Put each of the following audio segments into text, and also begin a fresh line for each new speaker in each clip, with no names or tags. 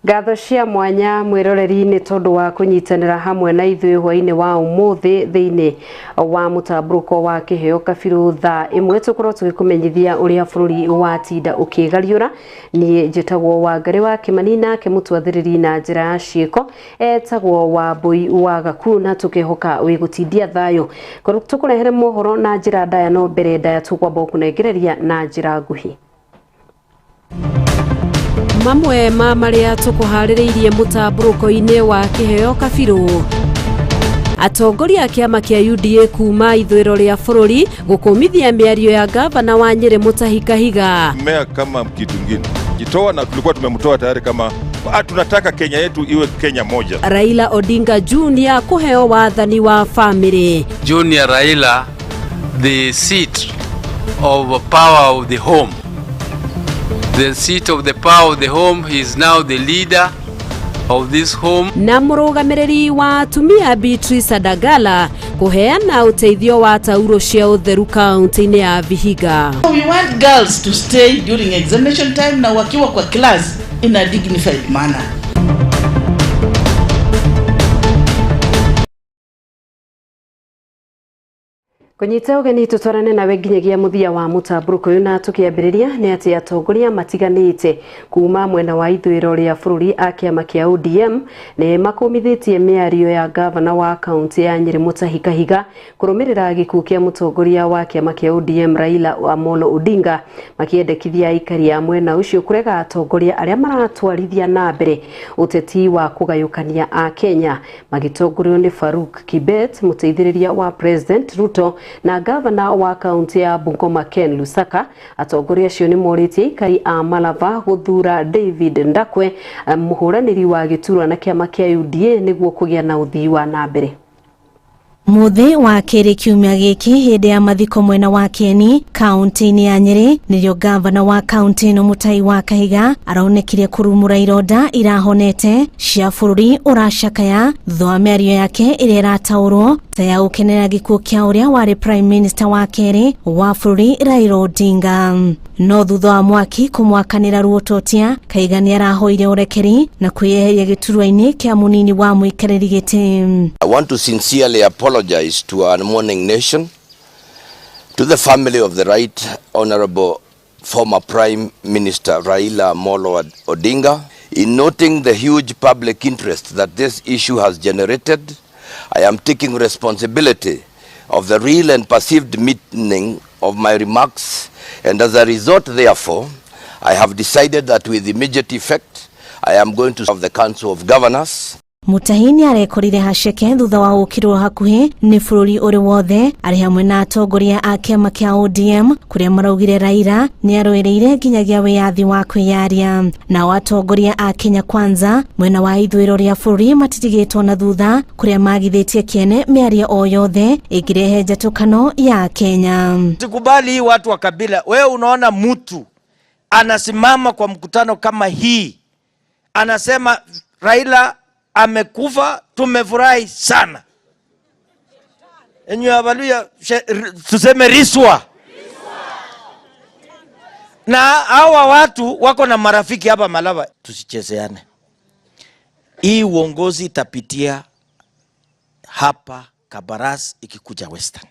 Gatho cia mwanya mwiroreri ni tondu wa kunyitanira hamwe na ithui hwaini wa umuthi thiini wa mutamburuko wa kiheo kabiru thaa imwe tukorwo tugikumenyithia uria bururi wa tinda ukigariura ni njitagwo wa ngari wa Kimanina kimutwathiriri na njira ya ciiko etagwo wa Mbui wa Gakuna tukihoka wigutindia thayo tukurehere mohoro na njira ndaya no mbere ndaya tukwamba kunengereria na njira nguhi. Mamwe ma maria tukuhaririirie mutamburuko-ini wa kiheo kabiru atongoria kiama kia UDA kuma ithwiro ria bururi gukumithia miario ya gavana wa Nyeri Mutahi Kahiga.
Mmea kama kitu kingine jitoa na tulikuwa tumemtoa tayari kama tunataka Kenya yetu iwe Kenya moja.
Raila Odinga Junior kuheo wathani wa family.
Junior Raila, the seat of power of the home. The seat of the power of the home, he is now the leader of this home.
Na murugamiriri wa atumia Beatrice Adagala kuheana uteithio wa tauro cia utheru kaunti-ini ya Vihiga.
We want girls to stay during examination time na wakiwa kwa class in a dignified manner.
Kunyita ugeni tutwarane nawe nginyagia muthia wa mutamburuko uyu na tukiambiriria ni ati atongoria matiganite kuma mwena wa ithwiro ria bururi a kiama kia ODM ni makumithitie miario ya gavana wa kaunti ya Nyeri Mutahi Kahiga kurumirira gikuo kia mutongoria wa kiama kia ODM Raila Amolo Odinga makiendekithia aikari ya mwena ucio kurega atongoria aria maratwarithia na mbere uteti wa kugayukania a Kenya magitongorio ni Faruk Kibet muteithiriria wa President Ruto na gavana wa kaunti ya Bungoma Ken Lusaka. Atongoria cio ni moritie aikari a Malava guthura David Ndakwe muhuraniri wa giturwa na kiama kia UDA niguo kugia na uthii wa na mbere.
Muthi wa kiri kiumia giki hindi ya mathiko mwena wa Kieni kaunti-ini ya Nyeri nirio gavana wa kaunti ino Mutahi wa Kahiga araonekire kurumura ironda irahonete cia bururi uracakaya thwa miario yake iria irataurwo ta ya gukenera gikuo kia uria wari prime minister wa keri wa bururi Raila Odinga. No thutha wa mwaki kumwakanira ruototia Kahiga ni arahoire urekeri na kwiyeheria giturwa-ini kia munini wa muikariri giti.
I want to sincerely apologize to our mourning nation, to the family of the Right Honorable former Prime Minister Raila Amolo Odinga. In noting the huge public interest that this issue has generated, I am taking responsibility of the real and perceived meaning of my remarks, and as a result, therefore, I have decided that with immediate effect, I am going to serve the Council of Governors.
Mutahini arekorire haceke thutha wa gukirwo hakuhi ni bururi uri wothe ari hamwe na atongoria a kiama kia ODM kuria maraugire Raila ni aroereire nginyagia wiyathi wa kwiyaria. Na atongoria a Kenya Kwanza mwena wa ithwiro ria bururi matitigitwo na thutha kuria magithitie kiene miario o yothe ikirehe njatukano ya Kenya.
Sikubali watu wa kabila. Wewe unaona mtu anasimama kwa mkutano kama hii anasema Raila amekufa, tumefurahi sana. Enyo abaluya tuseme riswa. Na hawa watu wako na marafiki hapa Malava. Tusichezeane. Hii uongozi itapitia hapa Kabaras ikikuja Western.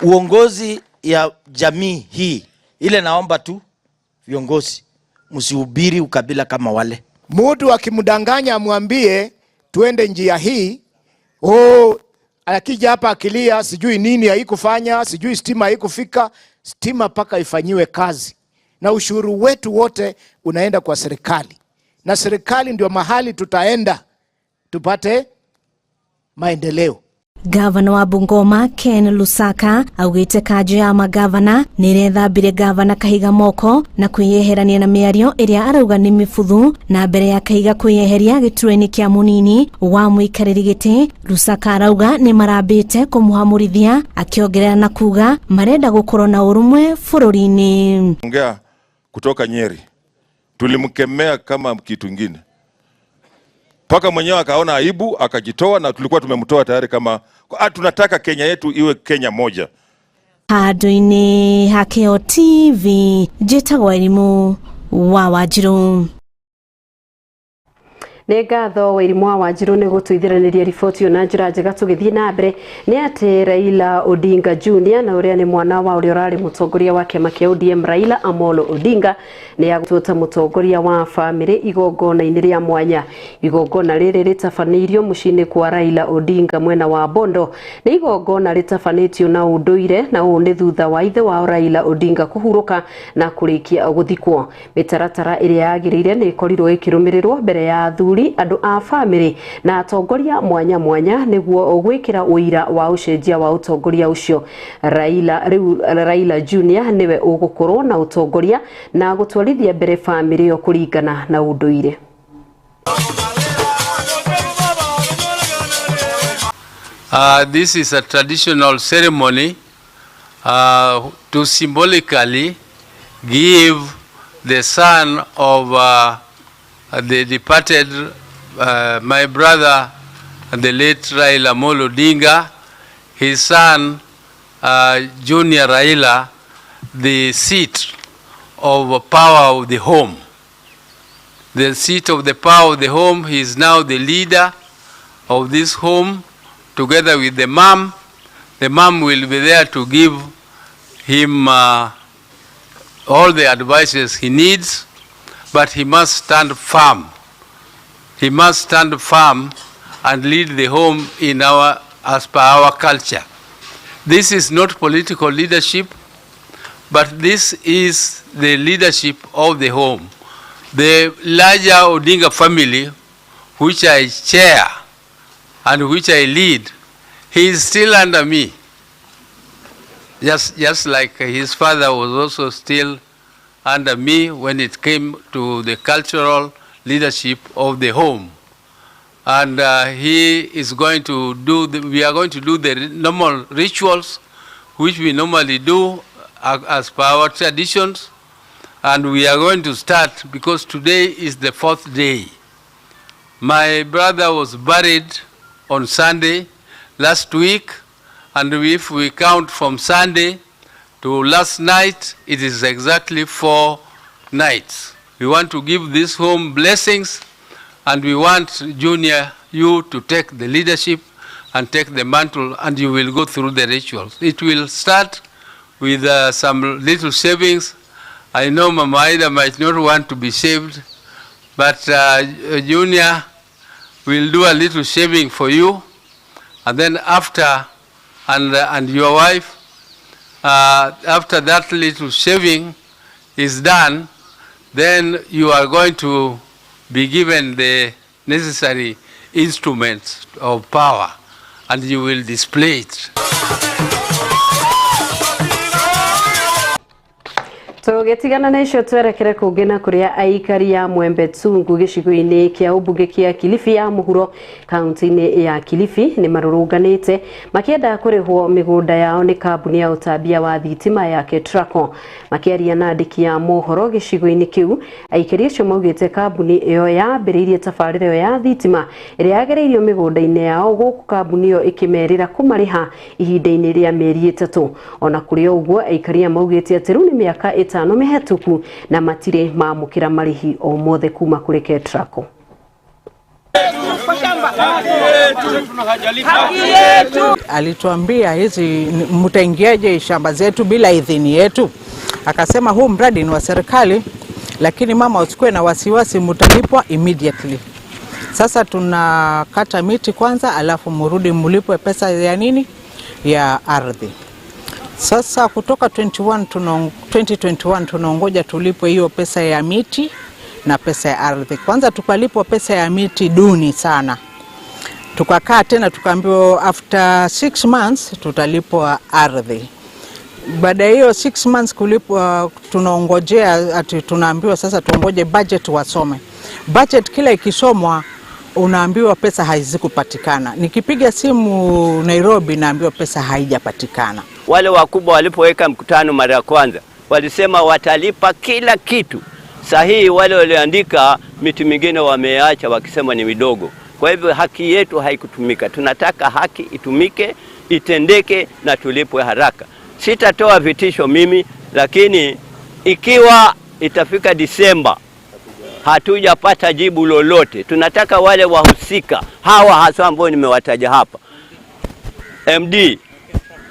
Uongozi ya jamii hii ile naomba tu viongozi msihubiri ukabila kama wale.
Mtu akimdanganya amwambie tuende njia hii, akija hapa akilia sijui nini haikufanya, sijui stima haikufika. Stima paka ifanyiwe kazi. Na ushuru wetu wote unaenda kwa serikali. Na serikali ndio mahali tutaenda tupate maendeleo.
Gavana wa Bungoma Ken Lusaka augite kajo ya magavana nirethambire gavana Kahiga moko na kwiyeherania na miario iria arauga ni mifuthu na mbere ya Kahiga kwiyeheria giturwa-ini kia munini wa muikariri giti. Lusaka arauga ni marambite kumuhamurithia akiongerera na kuga marenda gukorwo na urumwe bururi-ini.
Ongea kutoka Nyeri tulimkemea kama kitu kingine paka mwenyewe akaona aibu akajitoa, na tulikuwa tumemtoa tayari kama tunataka Kenya yetu iwe Kenya moja.
Handu-ini ha Keo TV njitagwo Elimu wa Wanjiru.
Nĩ ngatho Wairimu wa Wanjiru nĩ gũtuithĩranĩria riboti yo na njĩra njega tũgĩthiĩ na mbere. Nĩ atĩ Raila Odinga Junior na ũrĩa nĩ mwana wa ũrĩa ũrarĩ mũtongoria wa kĩama kĩa ODM Raila Amolo Odinga nĩ agũtuĩka mũtongoria wa bamĩrĩ igongona-inĩ rĩa mwanya. Igongona rĩrĩ rĩtabanĩirio mũciĩ-inĩ kwa Raila Odinga mwena wa Bondo. Nĩ igongona rĩtabanĩtio na ũndũire, na ũũ nĩ thutha wa ithe wa Raila Odinga kũhurũka na kũrĩkia gũthikwo. Mĩtaratara ĩrĩa yagĩrĩire nĩ ĩkorirwo ĩkĩrũmĩrĩrwo mbere ya athuri, andũ a bamĩrĩ na atongoria mwanya mwanya nĩguo gwĩkĩra ũira wa ũcenjia wa ũtongoria ũcio. Raila Junior nĩwe ũgũkorwo na ũtongoria na gũtwarithia mbere bamĩrĩ yo kũringana na ũndũire.
This is a traditional ceremony to symbolically give the son of the departed my brother, the late Raila Amolo Odinga, his son Junior Raila, the seat of power of the home. The seat of the power of the home. He is now the leader of this home together with the mom. The mom will be there to give him all the advices he needs, but he must stand firm. He must stand firm and lead the home in as per our culture. This is not political leadership, but this is the leadership of the home. The larger Odinga family, which I chair and which I lead, he is still under me. Just like his father was also still under me when it came to the cultural leadership of the home. And he is going to do, we are going to do the normal rituals which we normally do as per our traditions. And we are going to start because today is the 4th day. My brother was buried on Sunday last week, and if we count from Sunday to last night, it is exactly 4 nights. We want to give this home blessings, and we want Junior, you to take the leadership and take the mantle, and you will go through the rituals. It will start with some little shavings. I know Mama Ida might not want to be shaved, but Junior will do a little shaving for you, and then after, and your wife, after that little shaving is done, then you are going to be given the necessary instruments of power, and you will display it.
Tũgĩtigana na icio twerekere kũngĩ na kũrĩa aikari ya Mwembe Tsungu gĩcigo-inĩ kĩa ũmbunge kĩa Kilifi ya mũhuro kaunti-inĩ ya Kilifi nĩ marũrũnganĩte makĩenda kũrĩhwo mĩgũnda yao nĩ kambuni ya ũtambia wa thitima ya KETRACO. Makĩaria na andĩki ya mohoro gĩcigo-inĩ kĩu, aikari acio maugĩte kambuni ĩyo yambĩrĩirie tabarĩra ĩyo ya thitima ĩrĩa yagĩrĩirio mĩgũnda-inĩ yao, gũkũ kambuni ĩyo ĩkĩmerĩra kũmarĩha ihinda-inĩ rĩa mĩeri 3. Ona kũrĩ ũguo, aikari maugĩte atĩ rĩu nĩ mĩaka 5 mĩhetũku na matirĩ mamũkĩra marĩhi o mothe kuma kũrĩ KETRACO.
Alituambia hizi mtaingiaje shamba zetu bila idhini yetu? Akasema huu mradi ni wa serikali, lakini mama usikue na wasiwasi, mtalipwa immediately. Sasa tunakata miti kwanza, alafu murudi mlipwe pesa ya nini? Ya ardhi. Sasa kutoka 2021 tunaongoja tulipwe hiyo pesa ya miti na pesa ya ardhi. Kwanza tukalipwa pesa ya miti duni sana. Tukakaa tena tukaambiwa after 6 months tutalipwa ardhi. Baada ya hiyo 6 months kulipwa, tunaongojea ati tunaambiwa sasa tuongoje budget wasome. Budget kila ikisomwa unaambiwa pesa haizikupatikana. Nikipiga simu Nairobi naambiwa pesa haijapatikana.
Wale wakubwa walipoweka mkutano mara ya kwanza walisema watalipa kila kitu. Sahihi wale walioandika miti mingine wameacha wakisema ni midogo. Kwa hivyo haki yetu haikutumika. Tunataka haki itumike, itendeke na tulipwe haraka. Sitatoa vitisho mimi, lakini ikiwa itafika Disemba hatujapata jibu lolote. Tunataka wale wahusika hawa hasa ambao nimewataja hapa, MD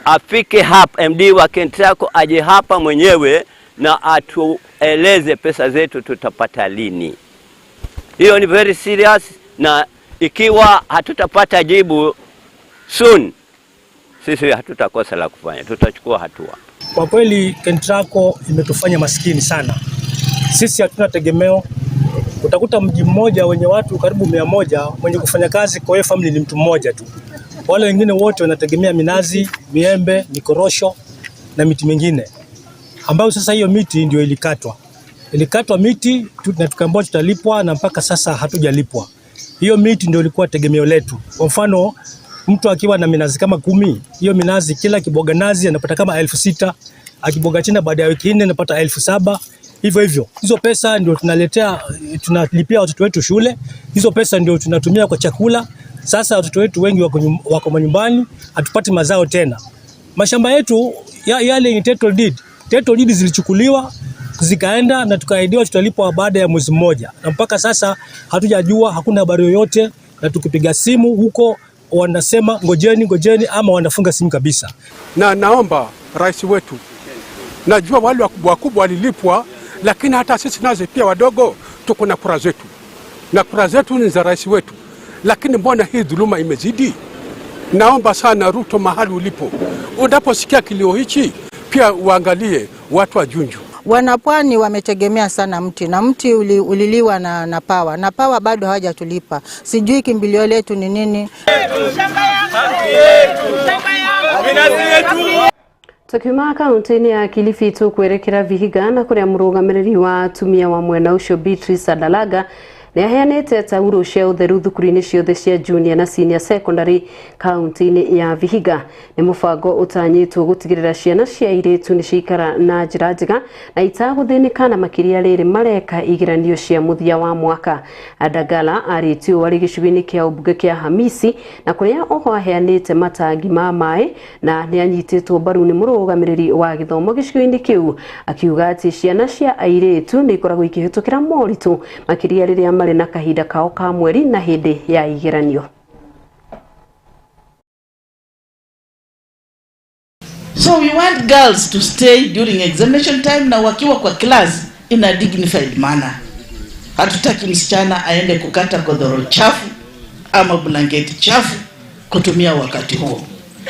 afike hapa, MD wa KETRACO aje hapa mwenyewe na atueleze pesa zetu tutapata lini. Hiyo ni very serious, na ikiwa hatutapata jibu soon, sisi hatutakosa la kufanya, tutachukua hatua.
Kwa kweli KETRACO imetufanya maskini sana. Sisi hatuna tegemeo. Utakuta mji mmoja wenye watu karibu 100 mwenye kufanya kazi kwa family ni mtu mmoja tu. Wale wengine wote wanategemea minazi, miembe, mikorosho na miti mingine. Ambayo sasa hiyo miti ndio ilikatwa. Ilikatwa miti na tukaambiwa tutalipwa, na mpaka sasa hatujalipwa. Hiyo miti ndio ilikuwa tegemeo letu. Kwa mfano, mtu akiwa na minazi kama 10, hiyo minazi kila kiboga nazi anapata kama 6,000, akiboga china baada ya wiki 4 anapata 7,000. Hivyo hivyo. Hizo pesa ndio tunalipia watoto wetu shule. Hizo pesa ndio tunatumia kwa chakula. Sasa watoto wetu wengi wako manyumbani, hatupati mazao tena. Mashamba yetu yale ni title deed. Title deed zilichukuliwa, zikaenda na tukaahidiwa tutalipwa baada ya mwezi mmoja. Na mpaka sasa hatujajua, hakuna habari yoyote, na tukipiga simu huko wanasema ngojeni ama wanafunga simu kabisa.
Na naomba rais wetu, najua wale wakubwa walilipwa, lakini hata sisi nazo pia wadogo tuko na kura zetu. Na kura zetu ni za rais wetu. Lakini mbona hii dhuluma imezidi? Naomba sana Ruto, mahali ulipo, unaposikia kilio hichi pia uangalie watu wa Junju.
Wanapwani wametegemea sana mti, na mti uliliwa na pawa. Na pawa bado hawajatulipa. Sijui kimbilio letu ni nini.
Tukiuma kaunti ya Kilifi tukwerekera Vihiga na kuria murugamiriri wa atumia wa mwena ucio Beatrice Adalaga neaheanite tauro cia utheru thukuru-ini ciothe cia junior na senior secondary kaunti-ini ya Vihiga. Ni mubango utanyitwo gutigirira ciana cia iritu ni ciikara na njira njega na itaguthinika na makiria riri mareka igiranio cia muthia wa mwaka. Adagala aritio wari gicugini kia ubunge kia Hamisi na kuria oho aheanite matangi ma mai na ni anyititwo mbaru ni murugamiriri wa githomo gicugini kiu, akiuga ati ciana cia airitu ni ikoragwo ikihitukira moritu makiria riri na kahinda kao ka mweri na hindi ya igeranio.
So we want girls to stay during examination time na wakiwa kwa class in a dignified manner. Hatutaki msichana aende kukata godoro chafu ama blanketi chafu kutumia wakati huo.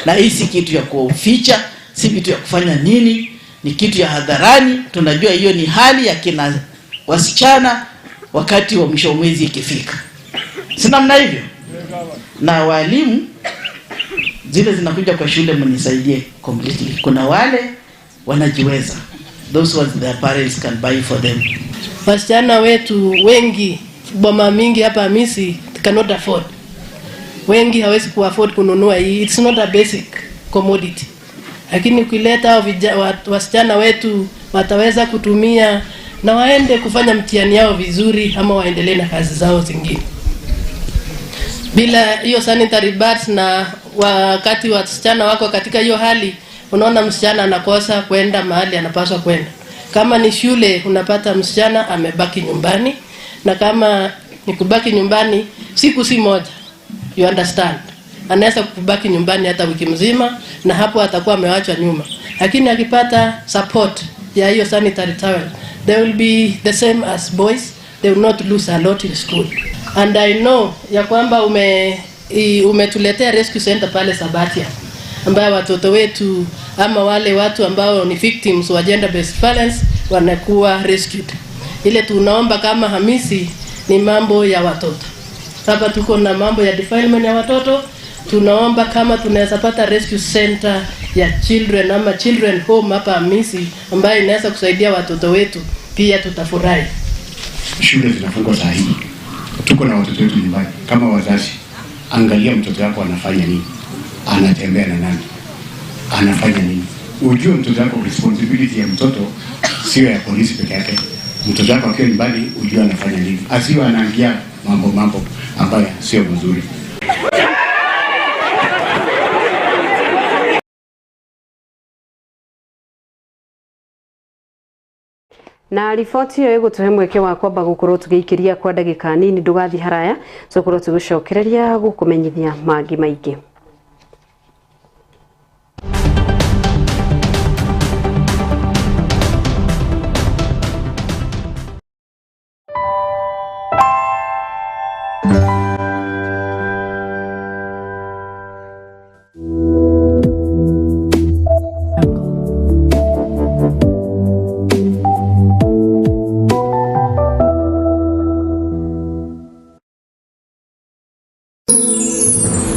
Na hii si kitu ya kuficha, si kitu ya kufanya nini, ni kitu ya hadharani. Tunajua hiyo ni hali ya kina wasichana wakati wa mwisho mwezi ikifika. Si namna hivyo? Na walimu zile zinakuja kwa shule mnisaidie completely. Kuna wale wanajiweza. Those ones their parents can buy for them.
Wasichana wetu wengi, boma mingi hapa Hamisi cannot afford. Wengi hawezi kuafford kununua hii. It's not a basic commodity. Lakini ukileta wasichana wetu wataweza kutumia na waende kufanya mtihani yao vizuri ama waendelee na kazi zao zingine. Bila hiyo sanitary pads na wakati wasichana wako katika hiyo hali, unaona msichana anakosa kwenda mahali anapaswa kwenda. Kama ni shule unapata msichana amebaki nyumbani, na kama ni kubaki nyumbani siku si moja. You understand? Anaweza kubaki nyumbani hata wiki mzima na hapo atakuwa amewachwa nyuma. Lakini akipata support ya hiyo sanitary towel, they will be the same as boys. They will not lose a lot in school. And I know ya kwamba umetuletea rescue center pale Sabatia, ambayo watoto wetu ama wale watu ambao ni victims wa gender based violence wanakuwa rescued. Ile tunaomba kama Hamisi ni mambo ya watoto. Hapa tuko na mambo ya defilement ya watoto. Tunaomba kama tunaweza pata rescue center ya children ama children home hapa Hamisi ambayo inaweza kusaidia watoto wetu, pia tutafurahi.
Shule zinafungwa saa hii. Tuko na watoto wetu nyumbani. Kama wazazi, angalia mtoto wako anafanya nini? Anatembea na nani? Anafanya nini? Ujue mtoto wako, responsibility ya mtoto sio ya polisi peke yake. Mtoto wako akiwa nyumbani ujue anafanya nini. Asiwe anaingia mambo ambayo sio mazuri.
Na riboti iyo igutuhe mweke wa kwamba gukorwo tugiikiria kwa ndagika nini ndugathi haraya tukorwo tugucokereria gukumenyithia mangi maingi.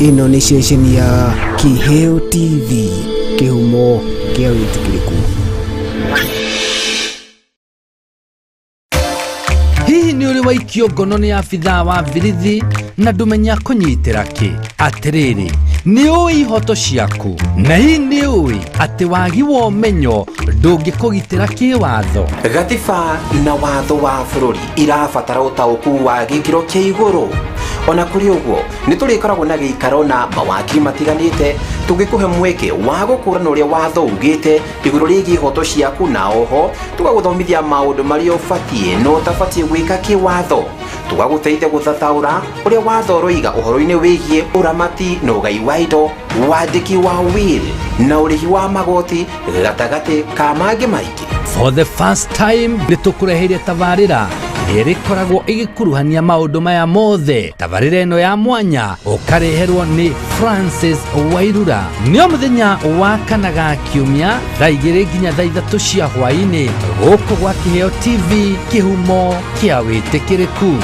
Ino ni station ya Kiheo TV, kihumo kia witikiriku.
Hihi ni uri waikio ngono ni afitha wa birithi na ndumenya kunyitira ki? Atiriri, ni ui ihoto ciaku na hii ni ui ati wagi wa umenyo ndungikugitira ki watho.
Gatiba na watho wa bururi irabatara utauku wa gikiro kia iguru. Ona kuri uguo ni turikoragwo na giikaro na mawakiri matiganite tugikuhe mweke wa gukurana uria watho ugite iguru rigi ihoto ciaku na oho tugaguthomithia maundu maria ubatie no utabatie gwika ki watho tugaguteithia guthathaura uria watho roiga uhoro-ini wigie uramati na ugai wa indo wandiki wa will na urihi wa magoti gatagati ka mangi maingi.
For the first time nitukureheire tabarira irikoragwo igikuruhania maundu maya mothe. Tabarira ino ya mwanya ukareherwo ni Francis Wairura. Nio muthenya wa kanaga kiumia thaa 2 nginya thaa 3 cia hwaini guku gwa Kiheo TV, kihumo kia witikiriku.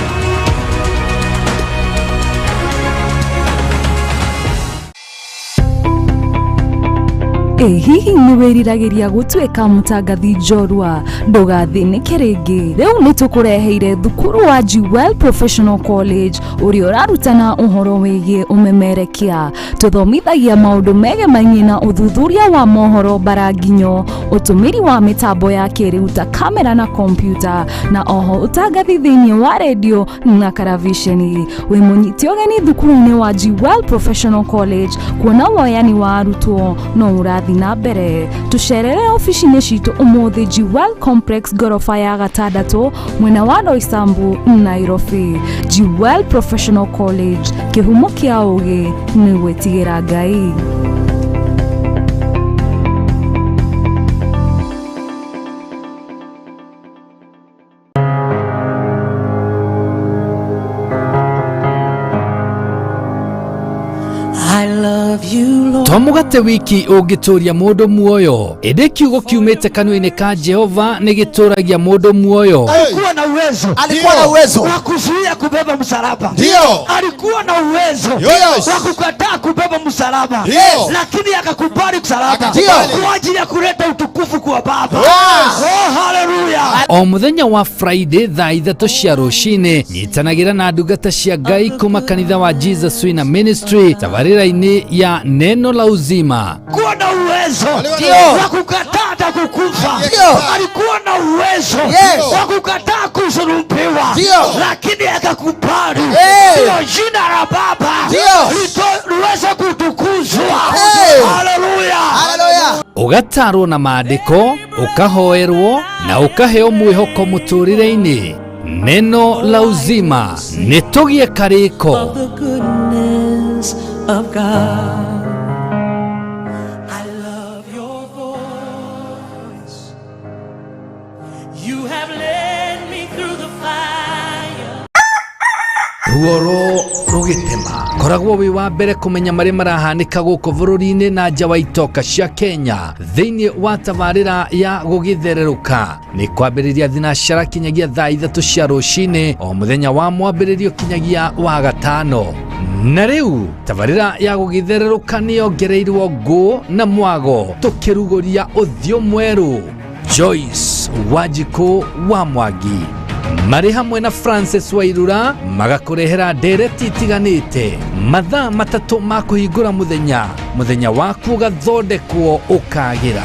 Hihi ni wiriragiria gutwika mutangathi njorua? Ndugathinike ringi. Riu nitukureheire thukuru wa Jewel Professional College uria urarutana uhoro wigie umemerekia. Tuthomithagia maundu megemainie na uthuthuria wa mohoro baranginyo, utumiri wa mitambo ya kiriu ta kamera na kompyuta, na oho utangathi thiini wa radio na karavisheni. Wi munyiti ugeni thukuru-ini wa Jewel Professional College kuona woyani wa arutwo no urathi na mbere. Tucerere ofici-ini citu umuthi Jewel Complex gorofa ya gatandatu mwena wa Roysambu, Nairobi. Jewel Professional College, kihumo kia ugi ni gwitigira Ngai.
Tomugate wiki ugituria mundu muoyo. Ende kiugo kiumite kanua-ini ka Jehova ni gituragia mundu muoyo.
Alikuwa na uwezo wa kuzuia kubeba msalaba. Ndio. Alikuwa na uwezo wa kukataa kubeba msalaba. Lakini akakubali msalaba kwa ajili ya kuleta utukufu kwa Baba. Oh, haleluya.
O muthenya wa Friday thaa 3 cia rucini nyitanagira na ndungata cia Ngai kuma kanitha wa Jesus Wina Ministry tabarira-ini ya neno la uzima.
Alikuwa na uwezo wa kukataa na kukufa. Alikuwa na uwezo wa kukataa kusulubiwa, lakini akakubali. Ndio jina la Baba liweze kutukuzwa. Haleluya.
Ugatarwo na maandiko, ukahoerwo na ukaheo mwihoko muturire-ini. Neno la uzima nitugie kariko of God. I love your voice. You have led me through the fire. Ruoro rugitema koragwo wi wa mbere kumenya mari marahanika guko bururi-ini na nja wa itoka cia Kenya thiini wa tabarira ya gugithereruka. Ni kwambiriria thinashara kinyagia thaa 3 cia rucini o muthenya wa mwambiririo kinyagia wa gatano. Na riu tabarira ya gugithereruka niongereirwo ngũ na mwago tukiruguria uthio mweru. Joyce Wanjiku wa Mwangi mari hamwe na Francis Wairura magakurehera ndereti itiganite mathaa 3 ma kuhingura muthenya waku ugathondekwo ukagira.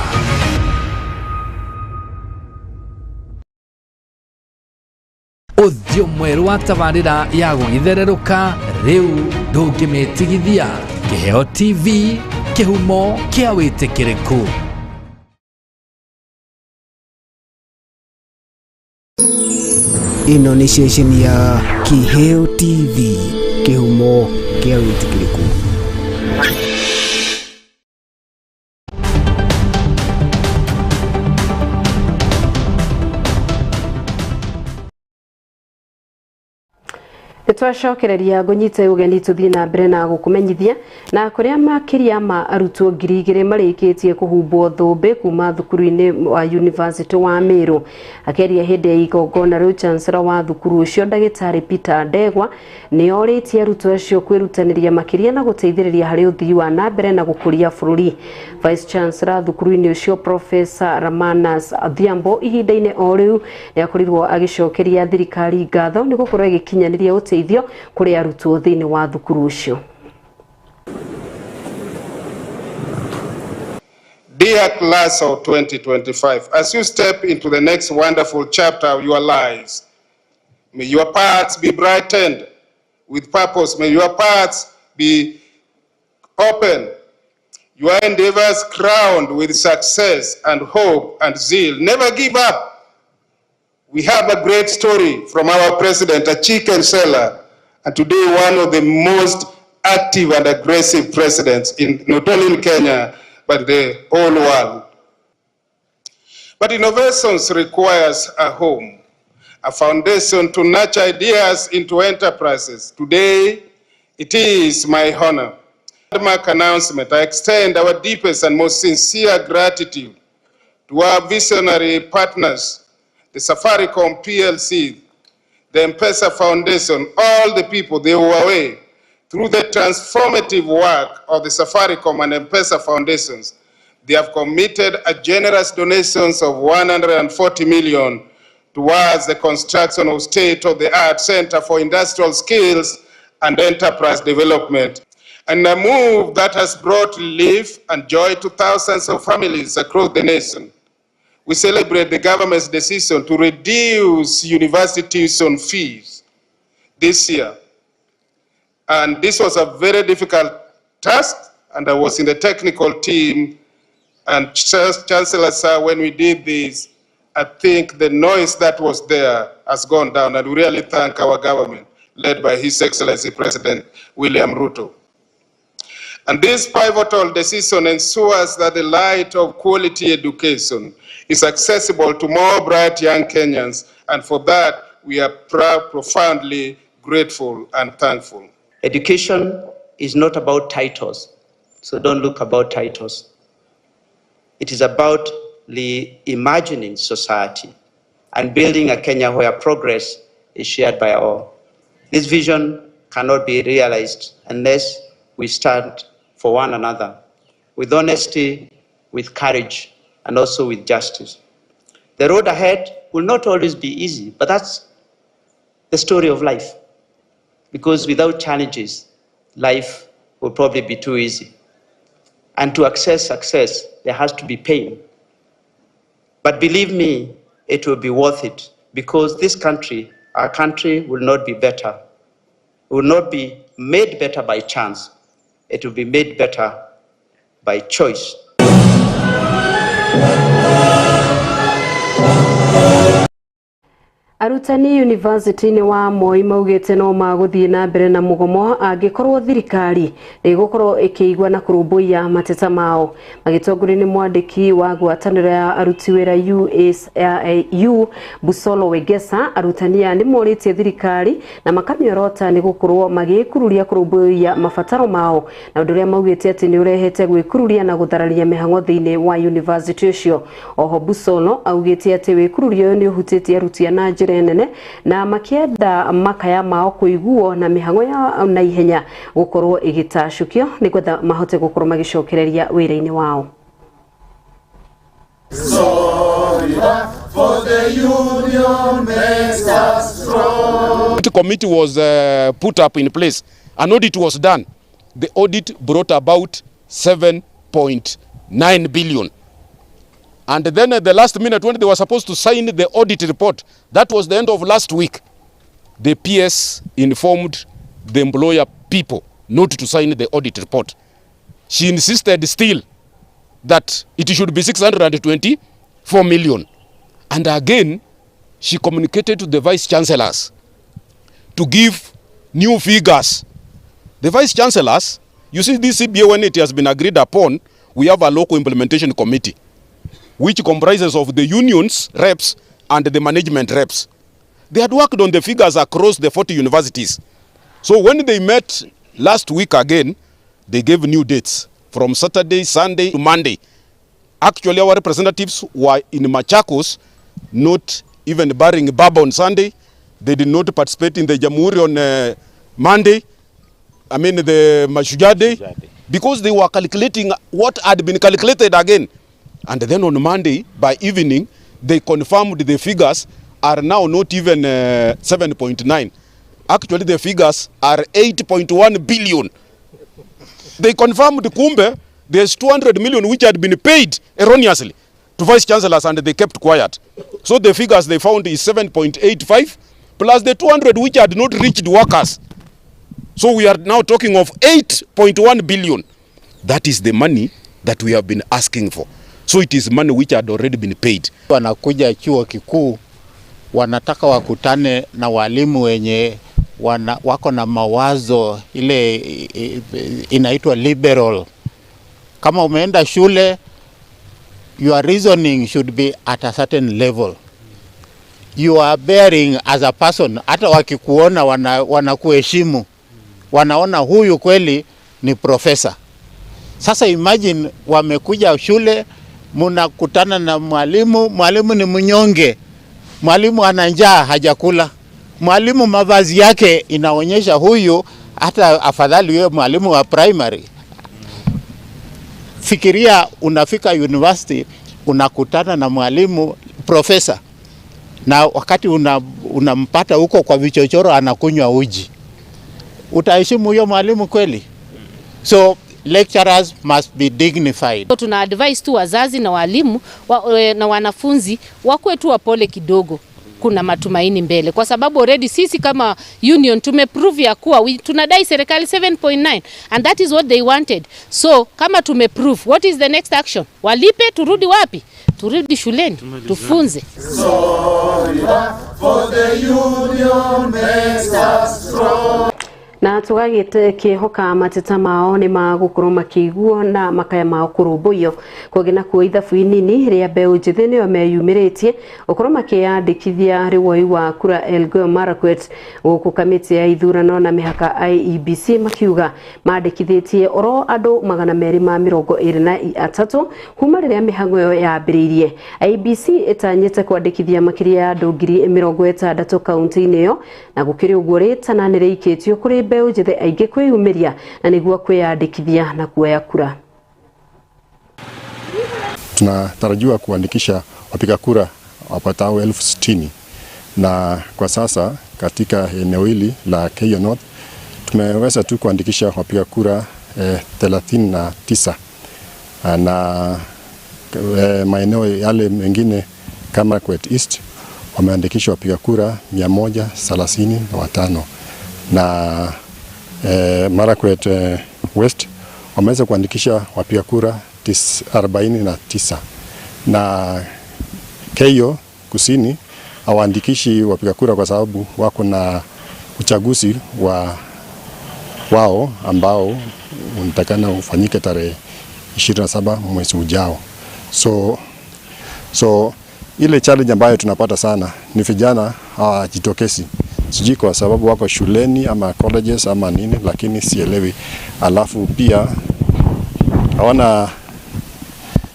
Uthio mweru wa tabarira ya gugithereruka riu ndungimetigithia. Kiheo TV, kihumo kia witikiriku.
ino nĩ ceceni ya Kiheo TV, kĩhumo kĩa wĩtĩkĩrĩku.
Twacokereria ngũnyite ũgeni tuthii na mbere na gũkũmenyithia na kũrĩa makĩria ma arutwo 2,000 marĩkĩtie kũhumbwo thũmbĩ kuma thukuru-inĩ wa University wa Meru. Akeria hĩndĩ ya igongona rĩu chancellor wa thukuru ũcio Ndagĩtarĩ Peter Ndegwa nĩ orĩtie arutwo acio kwĩrutanĩria makĩria na gũteithĩrĩria harĩ ũthii wa na mbere na gũkũria bũrũri. Vice Chancellor thukuru-inĩ ũcio Professor Ramanas Adhiambo ihinda-inĩ o rĩu nĩ akorirwo agĩcokeria thirikari ngatho nĩ gũkorwo ĩgĩkinyanĩria ũteithio kũrĩ arutwo thĩinĩ wa thukuru ũcio.
Dear class of 2025, as you step into the next wonderful chapter of your lives, may your paths be brightened with purpose. May your paths be open, your endeavors crowned with success and hope and zeal. Never give up. We have a great story from our president, a chicken seller, and today one of the most active and aggressive presidents in not only in Kenya, but the whole world. But innovations requires a home, a foundation to nurture ideas into enterprises. Today, it is my honor. Landmark announcement, I extend our deepest and most sincere gratitude to our visionary partners, the Safaricom PLC, the M-Pesa Foundation, all the people, they were away. Through the transformative work of the Safaricom and M-Pesa Foundations, they have committed a generous donations of 140 million towards the construction of state-of-the-art Center for Industrial Skills and Enterprise Development, and a move that has brought relief and joy to thousands of families across the nation. We celebrate the government's decision to reduce university tuition fees this year. And this was a very difficult task, and I was in the technical team. And Chancellor, sir, when we did this, I think the noise that was there has gone down, and we really thank our government, led by His Excellency President William Ruto. And this pivotal decision ensures that the light of quality education is accessible to more bright young Kenyans, and for that we are profoundly grateful and thankful.
Education is not about titles, so don't look about titles. It is about reimagining society and building a Kenya where progress is shared by all. This vision cannot be realized unless we stand for one another with honesty, with courage, and also with justice. The road ahead will not always be easy, but that's the story of life. Because without challenges, life will probably be too easy. And to access success, there has to be pain. But believe me, it will be worth it, because this country, our country, will not be better. It will not be made better by chance. It will be made better by choice.
Arutani University-inĩ wa Moi maugĩte no magũthiĩ na mbere na mũgomo angĩkorwo thirikari ndĩgũkorwo ĩkĩigua na kũrũmbũiya mateta mao. Magĩtongorio nĩ mwandĩki wa ngwatanĩro ya aruti wĩra USAIU Busolo Wegesa, arutani aya nĩ morĩtie thirikari na makamĩorota nĩ gũkorwo magĩkururia kũrũmbũiya mabataro mao, na ũndũ ũrĩa maugĩte atĩ nĩ ũrehete gwĩkururia na gũthararia mĩhang'o thĩinĩ wa university ũcio. Oho Busolo augĩte atĩ wĩkururia ũyũ nĩ ũhutĩtie aruti na njĩra nene na makienda makaya mao kuiguo na mihango ya na ihenya gukorwo igitacukio nĩgetha mahote gukorwo magicokereria wĩra-inĩ wao.
The committee was put up in place. An audit was done. The audit brought about 7.9 billion. And then at the last minute, when they were supposed to sign the audit report, that was the end of last week, the PS informed the employer people not to sign the audit report. She insisted still that it should be 624 million. And again, she communicated to the vice chancellors to give new figures. The vice chancellors, you see, this CBA, when it has been agreed upon, we have a local implementation committee, which comprises of the unions reps and the management reps. They had worked on the figures across the 40 universities. So when they met last week again, they gave new dates from Saturday, Sunday to Monday. Actually, our representatives were in Machakos, not even barring Baba on Sunday. They did not participate in the Jamhuri on Monday. I mean the Mashujaa Day, because they were calculating what had been calculated again. And then on Monday, by evening, they confirmed the figures are now not even 7.9. Actually, the figures are 8.1 billion. They confirmed, kumbe, there's 200 million which had been paid erroneously to vice chancellors, and they kept quiet. So the figures they found is 7.85 plus the 200 which had not reached workers. So we are now talking of 8.1 billion. That is the money that we have been asking for. So it is money which had already been paid.
Wanakuja chuo kikuu, wanataka wakutane na walimu wenye wako na mawazo ile inaitwa liberal. Kama umeenda shule, your reasoning should be at a certain level. You are bearing as a person, hata wakikuona wanakuheshimu. Wanaona huyu kweli ni profesa. Sasa imagine wamekuja shule, mnakutana na mwalimu ni mnyonge. Mwalimu ana njaa, hajakula. Mwalimu mavazi yake inaonyesha huyu hata afadhali yeye mwalimu wa primary. Fikiria unafika university, unakutana na mwalimu profesa, na wakati unampata huko kwa vichochoro anakunywa uji. Utaheshimu huyo mwalimu kweli? So lecturers must be dignified.
Tuna advise tu wazazi na walimu na wanafunzi wakuwe tu wapole kidogo. Kuna matumaini mbele, kwa sababu already sisi kama union tumeprove ya kuwa tunadai serikali 7.9 and that is what they wanted. So kama tumeprove, what is the next action? Walipe, turudi wapi? Turudi shuleni, tufunze.
Na tugagite kihoka mateta mao ni magukorwo makiguo na makaya mao kurumbuyo kugina kuo ithabu inini ria mbeu njithi nio meyumiritie ukorwo makiyandikithia riwoi wa kura Elgeyo Marakwet guku kamiti ya ithurano na mihaka IEBC makiuga mandikithitie oro andu 223 kuma riria mihango yo yambiririe. IEBC itanyite kwandikithia makiria ya andu 60,000 kaunti-ini yo na gukiri uguo ritananire iketio kuri mbeu njithi aingi kwiyumiria na niguo kwiyandikithia na kuoya kura.
Tunatarajiwa kuandikisha wapiga kura wapatao 60,000 na kwa sasa katika eneo hili la Keyo North tumeweza tu kuandikisha wapiga kura 39 na maeneo yale mengine kama Marakwet East wameandikisha wapiga kura 135 na Marakwet West wameweza kuandikisha wapiga kura 49 na Keyo Kusini hawaandikishi wapiga kura kwa sababu wako na uchaguzi wao ambao unatakana ufanyike tarehe 27 mwezi ujao. So ile challenge ambayo tunapata sana ni vijana hawajitokezi. Sijui kwa sababu wako shuleni ama colleges ama nini, lakini sielewi. Alafu pia hawana,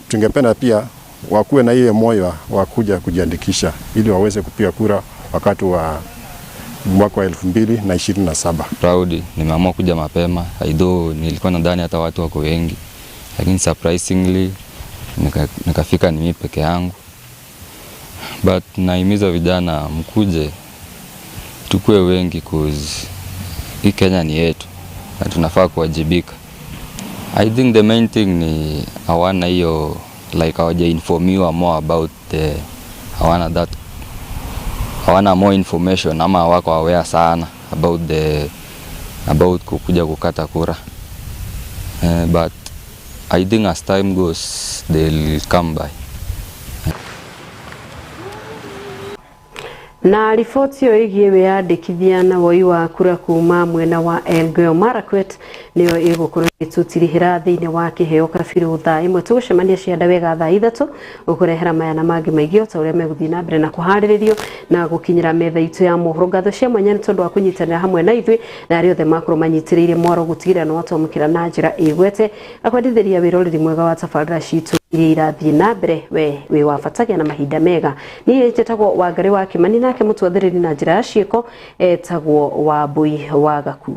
tungependa pia wakuwe na hiyo moyo wa kuja kujiandikisha ili waweze kupiga kura wakati wa mwaka wa 2027.
Proud, nimeamua kuja mapema. Although nilikuwa nadhani hata watu wako wengi, lakini surprisingly nikafika ni mimi peke yangu. But naimiza vijana mkuje tukue wengi cause hii Kenya ni yetu na tunafaa kuwajibika. I think the main thing ni hawana hiyo like hawaja informiwa more about the hawana more information ama hawako aware sana about kukuja kukata kura. But I think as time goes they'll come by.
Na riboti yo igie wiyandikithia na woi wa kura kuma mwena wa Elgeyo Marakwet niyo igukorwo itutirihira thiini wa kiheo kabiru thaa imwe tugucemania cianda wega thaa 3 ukurehera maya na mangi maigi ota uria meguthii na mbere na kuhariririo na gukinyira metha itu ya mohoro ngatho cia mwanya ni tondu wa kunyitanira hamwe na ithui na ari othe makoro manyitiriire mwaro gutigira no atomukira na njira igwete akwendithiria wiroreri mwega wa tabarĩra citu iria irathii na mbere we wabatagia na mahinda mega ni jetagwo Wangari wa Kimani nake mutwathiriri na njira ya ciiko etagwo Wambui wa Gaku.